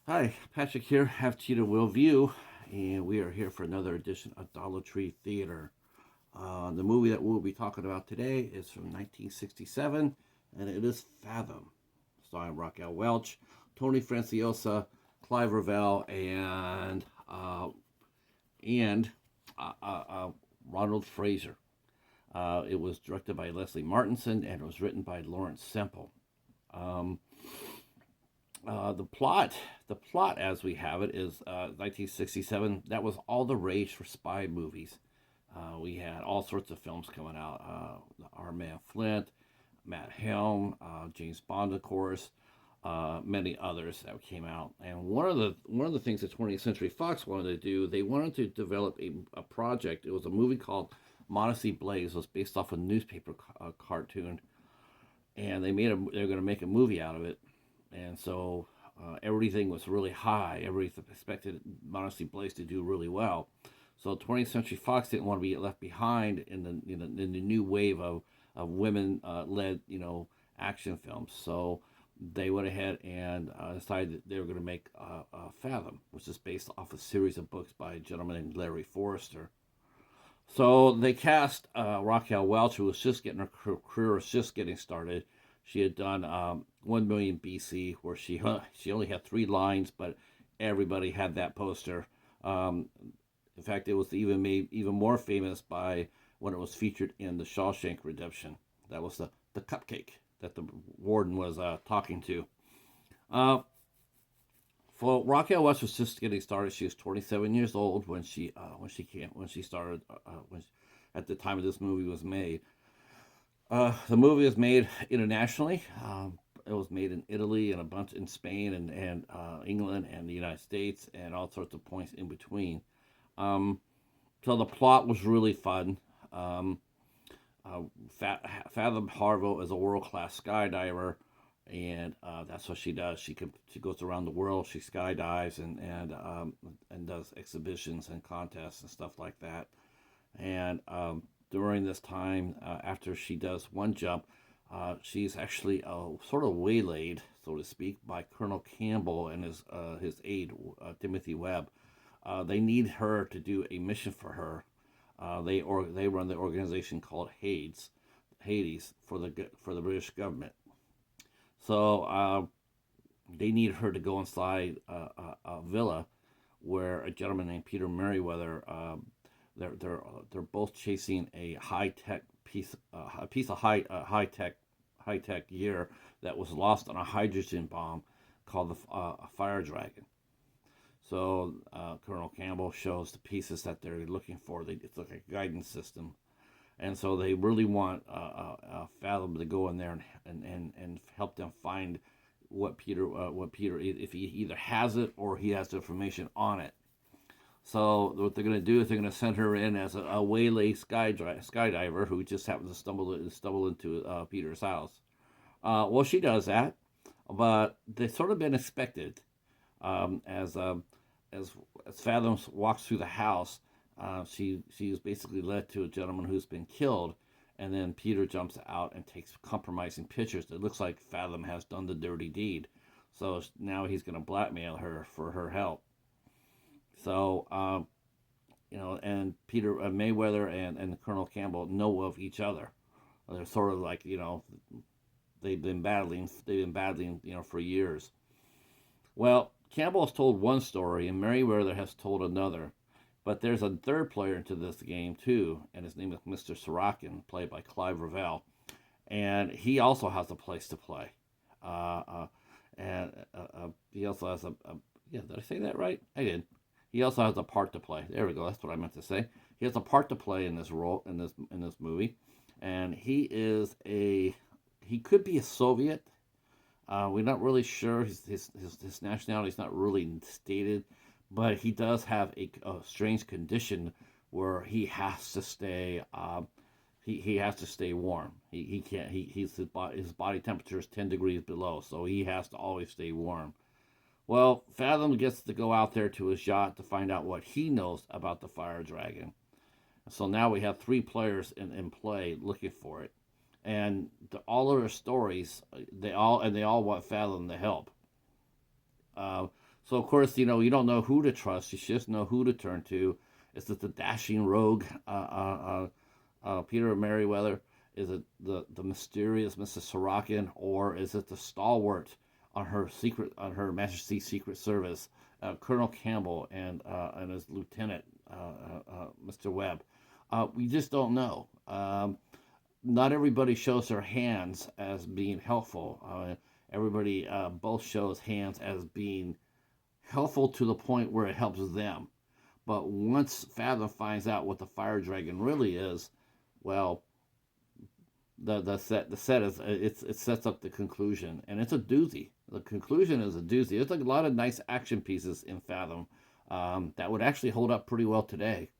Hi, Patrick here, have Cheetah Will View, and we are here for another edition of Dollar Tree Theater. The movie that we'll be talking about today is from 1967, and it is Fathom, starring Raquel Welch, Tony Franciosa, Clive Revell, and uh, uh, uh, Ronald Fraser. It was directed by Leslie Martinson, and it was written by Lorenzo Semple. Um, the plot as we have it is 1967. That was all the rage for spy movies. We had all sorts of films coming out. Our man Flint, Matt Helm, James Bond, of course, many others that came out. And one of the things that 20th Century Fox wanted to do, they wanted to develop a project. It was a movie called Modesty Blaze. It was based off a newspaper cartoon, and they're going to make a movie out of it. And so everything was really high. Everybody expected Modesty Blaze to do really well. So 20th Century Fox didn't want to be left behind in the new wave of women led action films. So they went ahead and decided that they were going to make Fathom, which is based off a series of books by a gentleman named Larry Forrester. So they cast Raquel Welch, who was just getting her career was just getting started. She had done 1 Million BC, where she only had 3 lines, but everybody had that poster. Um, in fact, it was even made even more famous by when it was featured in the Shawshank Redemption. That was the cupcake that the warden was talking to. Uh, well, Raquel Welch was just getting started. She was 27 years old when she started at the time of this movie was made. The movie was made internationally. It was made in Italy and a bunch in Spain and England and the United States and all sorts of points in between. Um, so the plot was really fun. Um, uh, Fathom Harvill is a world class skydiver, and that's what she does. She goes around the world. She skydives and does exhibitions and contests and stuff like that. And during this time, after she does one jump, she's actually sort of waylaid, so to speak, by Colonel Campbell and his aide Timothy Webb. They need her to do a mission for her. They run the organization called Hades for the British government. So they need her to go inside a villa where a gentleman named Peter Merriweather. They're both chasing a piece of high tech gear that was lost on a hydrogen bomb called the Fire Dragon. So Colonel Campbell shows the pieces that they're looking for. It's like a guidance system, and so they really want Fathom to go in there and help them find what Peter if he either has it or he has the information on it. So what they're going to do is they're going to send her in as a waylay skydiver who just happens to stumble into Peter's house. Well, she does that, but they sort of been expected um, as um, as as Fathom walks through the house. She's basically led to a gentleman who's been killed, and then Peter jumps out and takes compromising pictures. It looks like Fathom has done the dirty deed, so now he's going to blackmail her for her help. So and Peter Mayweather and Colonel Campbell know of each other. They're sort of like they've been battling for years. Well, Campbell has told one story and Merriweather has told another, but there's a third player into this game too, and his name is Mr. Sorokin, played by Clive Revell, and he also has a place to play. Uh, uh, and he also has yeah, did I say that right? I did. He also has a part to play. There we go. That's what I meant to say. He has a part to play in this role in this movie, and he could be a Soviet. We're not really sure. His nationality is not really stated, but he does have a strange condition where he has to stay. He has to stay warm. He can't. His body temperature is 10 degrees below, so he has to always stay warm. Well, Fathom gets to go out there to his yacht to find out what he knows about the fire dragon. So now we have 3 players in play looking for it, and all of their stories, they all want Fathom to help. Uh, So of course, you don't know who to trust. You just know who to turn to. Is it the dashing rogue, Peter Merriweather? Is it the mysterious Mrs. Sorokin, or is it the stalwart on her Majesty's Secret Service, Colonel Campbell and his lieutenant, Mr. Webb? We just don't know. Not everybody shows their hands as being helpful. Everybody both shows hands as being helpful to the point where it helps them. But once Fathom finds out what the fire dragon really is, well, the set is it sets up the conclusion, and it's a doozy. The conclusion is a doozy. There's like a lot of nice action pieces in Fathom that would actually hold up pretty well today,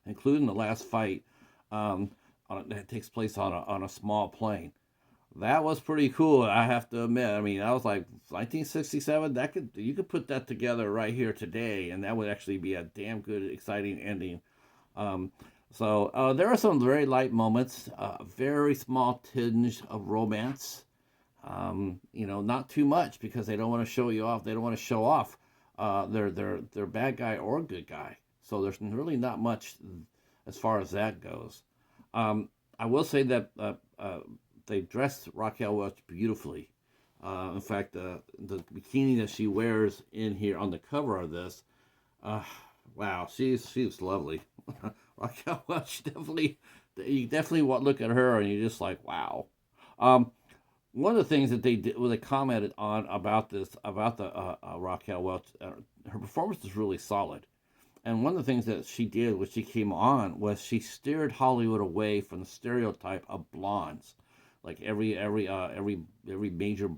including the last fight that takes place on a small plane. That was pretty cool, I have to admit. I mean, I was like 1967. You could put that together right here today, and that would actually be a damn good, exciting ending. Um, so there are some very light moments, very small tinge of romance. Not too much because they don't want to show you off. They don't want to show off their bad guy or good guy. So there's really not much as far as that goes. I will say that they dressed Raquel Welch beautifully. In fact, the bikini that she wears in here on the cover of this, uh, wow, she's lovely. Raquel Welch definitely, you definitely want to look at her and you're just like, wow. Um, One of the things that they did, well, they commented on about the Raquel Welch, her performance is really solid. And one of the things that she did when she came on was she steered Hollywood away from the stereotype of blondes. Like every major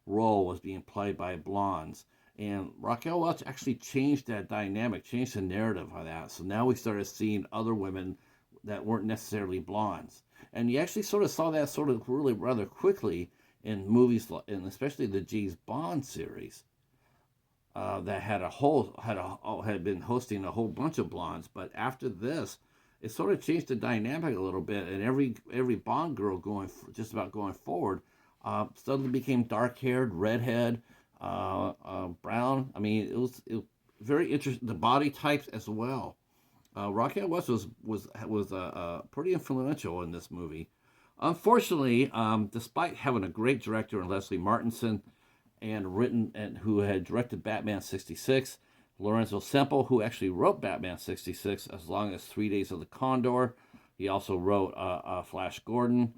role was being played by blondes. And Raquel Welch actually changed that dynamic, changed the narrative of that. So now we started seeing other women that weren't necessarily blondes. And you actually sort of saw that sort of really rather quickly in movies, and especially the James Bond series that had been hosting a whole bunch of blondes. But after this, it sort of changed the dynamic a little bit, and every Bond girl just about going forward suddenly became dark haired, redhead, brown. I mean, it was very interesting. The body types as well. Raquel West was pretty influential in this movie. Unfortunately, despite having a great director in Leslie Martinson and who had directed Batman '66, Lorenzo Semple, who actually wrote Batman '66 as long as 3 Days of the Condor. He also wrote Flash Gordon.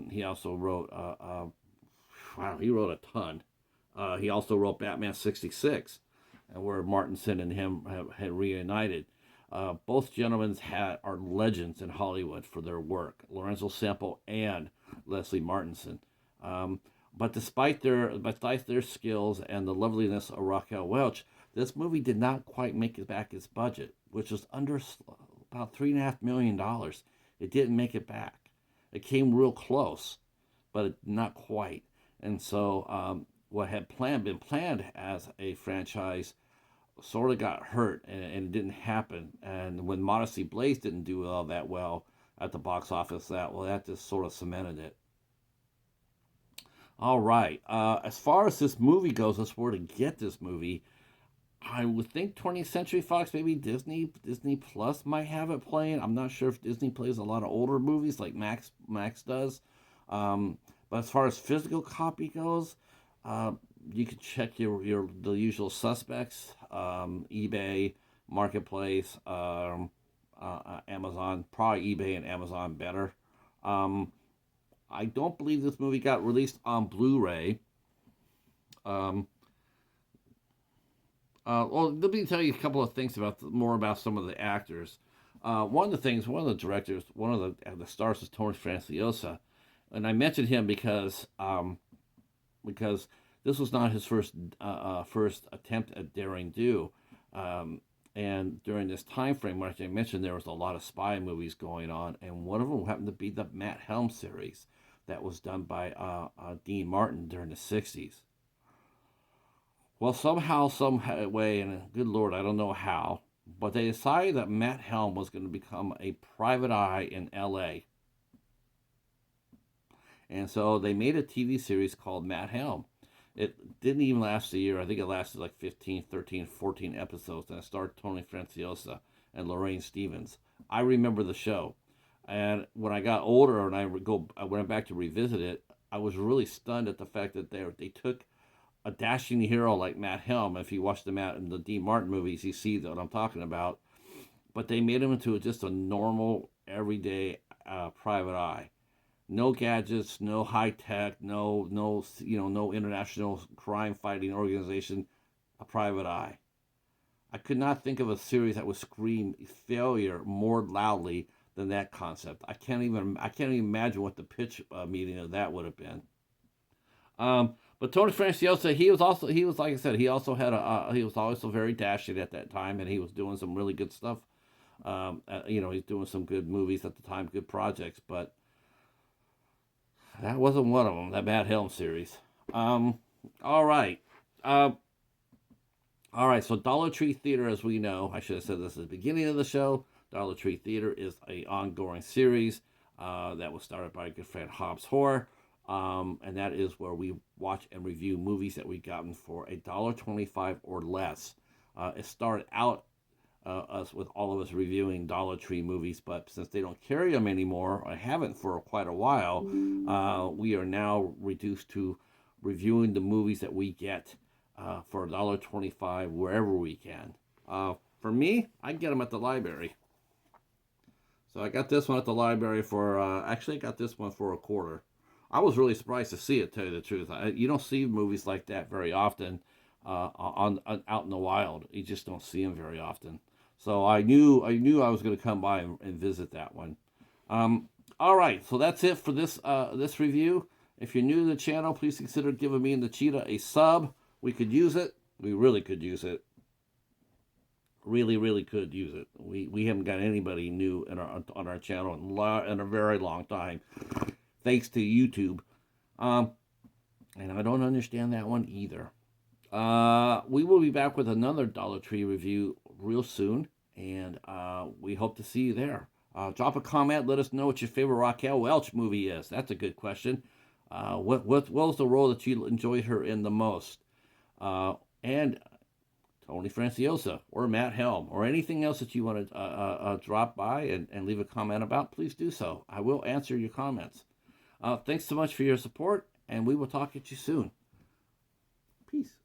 He also wrote wow, he wrote a ton. He also wrote Batman '66, where Martinson and him had reunited. Both gentlemen are legends in Hollywood for their work, Lorenzo Semple and Leslie Martinson. But despite their skills and the loveliness of Raquel Welch, this movie did not quite make it back its budget, which was under about $3.5 million. It didn't make it back. It came real close, but not quite. And so, what had been planned as a franchise sort of got hurt, and it didn't happen. And when Modesty Blaze didn't do all that well at the box office, that just sort of cemented it. All right. As far as this movie goes, as where to get this movie, I would think 20th Century Fox, maybe Disney Plus might have it playing. I'm not sure if Disney plays a lot of older movies like Max does. But as far as physical copy goes, uh, you can check your the usual suspects: eBay, Marketplace, Amazon. Probably eBay and Amazon better. Um, I don't believe this movie got released on Blu-ray. Um, well, let me tell you a couple of things more about some of the actors. One of the directors, one of the stars is Tony Franciosa, and I mentioned him because this was not his first attempt at daring do. And during this time frame, like I mentioned, there was a lot of spy movies going on, and one of them happened to be the Matt Helm series that was done by Dean Martin during the '60s. Well, somehow, some way, and good Lord, I don't know how, but they decided that Matt Helm was going to become a private eye in L.A. And so they made a TV series called Matt Helm. It didn't even last a year. I think it lasted like 15, 13, 14 episodes, and it starred Tony Franciosa and Lorraine Stevens. I remember the show, and when I got older and I went back to revisit it, I was really stunned at the fact that they took a dashing hero like Matt Helm. If you watch the Matt in the Dean Martin movies, you see what I'm talking about. But they made him into just a normal, everyday private eye. No gadgets, no high tech, no international crime fighting organization. A private eye. I could not think of a series that would scream failure more loudly than that concept. I can't even imagine what the pitch meeting of that would have been. But Tony Franciosa, he was like I said, he also had he was also very dashing at that time, and he was doing some really good stuff. He's doing some good movies at the time, good projects, but that wasn't one of them. That Bad Helm series. All right. Uh, all right. So Dollar Tree Theater, as we know, I should have said this at the beginning of the show. Dollar Tree Theater is a ongoing series that was started by a good friend Hobbs Horror. And that is where we watch and review movies that we've gotten for $1.25 or less. It started out us with all of us reviewing Dollar Tree movies, but since they don't carry them anymore, or haven't for quite a while, we are now reduced to reviewing the movies that we get for $1.25 wherever we can. For me, I get them at the library. So I got this one at the library for, actually I got this one for a quarter. I was really surprised to see it, tell you the truth. You don't see movies like that very often on out in the wild. You just don't see them very often. So I knew I was going to come by and visit that one. All right, so that's it for this review. If you're new to the channel, please consider giving me and the Cheetah a sub. We could use it. We really could use it. Really, really could use it. We haven't got anybody new on our channel in a very long time, thanks to YouTube. And I don't understand that one either. We will be back with another Dollar Tree review real soon, and we hope to see you there. Drop a comment. Let us know what your favorite Raquel Welch movie is. That's a good question. What was the role that you enjoyed her in the most? And Tony Franciosa or Matt Helm or anything else that you want to drop by and leave a comment about, please do so. I will answer your comments. Thanks so much for your support, and we will talk at you soon. Peace.